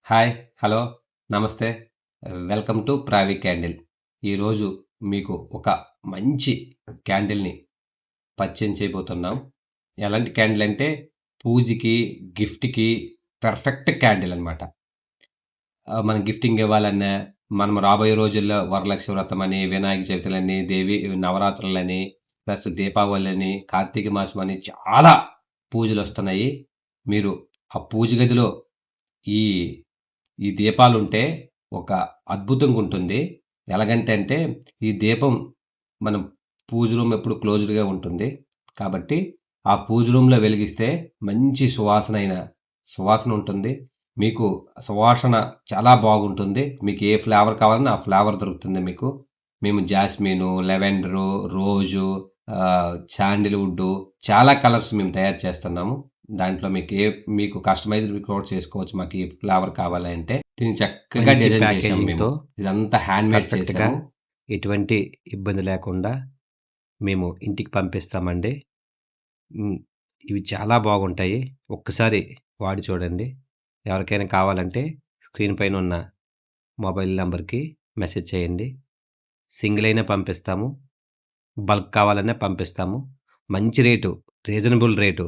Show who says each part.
Speaker 1: Hi, hello, నమస్తే. Welcome to ప్రావి candle. ఈరోజు మీకు ఒక మంచి క్యాండిల్‌ని పరిచయం చేయబోతున్నాం. ఎలాంటి క్యాండిల్ అంటే పూజకి, గిఫ్ట్‌కి పర్ఫెక్ట్ క్యాండిల్ అనమాట. మనం గిఫ్టింగ్ ఇవ్వాలన్నా, మనం రాబోయే రోజుల్లో వరలక్ష్మి వ్రతమని, వినాయక చవితులని, దేవి నవరాత్రులని, ప్లస్ దీపావళని, కార్తీక మాసమని చాలా పూజలొస్తున్నాయి. మీరు ఆ పూజ గదిలో ఈ ఈ దీపాలుంటే ఒక అద్భుతంగుంటుంది. ఎలాగంటే ఈ దీపం మనం పూజ రూమ్ ఎప్పుడు క్లోజ్డ్‌గా ఉంటుంది. కాబట్టి ఆ పూజ రూమ్‌లో వెలిగిస్తే మంచి సువాసన ఉంటుంది. మీకు సువాసన చాలా బాగుంటుంది. మీకు ఏ ఫ్లేవర్ కావాలన్నా ఆ ఫ్లేవర్ దొరుకుతుంది మీకు. మేము జాస్మిను, లెవెండరు, రోజు, శాండిల్‌వుడ్డు చాలా కలర్స్ మేము తయారు చేస్తున్నాము. దాంట్లో మీకు కస్టమైజ్డ్ కూడా చేసుకోవచ్చు. మాకు ఈ ఫ్లేవర్ కావాలి అంటే. దీన్ని చక్కగా
Speaker 2: మంచి
Speaker 1: డిజైన్ చేసాం
Speaker 2: ప్యాకేజింగ్‌తో
Speaker 1: మేము. ఇదంతా హ్యాండ్‌మేడ్
Speaker 2: పర్ఫెక్ట్‌గా
Speaker 1: చేసాము.
Speaker 2: ఎటువంటి ఇబ్బంది లేకుండా మేము ఇంటికి పంపిస్తామండి. హ్మ్. ఇవి చాలా బాగుంటాయి. ఒక్కసారి వాడి చూడండి. ఎవరికైనా కావాలంటే స్క్రీన్ పైన ఉన్న మొబైల్ నంబర్‌కి మెసేజ్ చేయండి. సింగిల్ అయినా పంపిస్తాము. బల్క్ కావాలన్నా పంపిస్తాము. మంచి రేటు, రీజనబుల్ రేటు.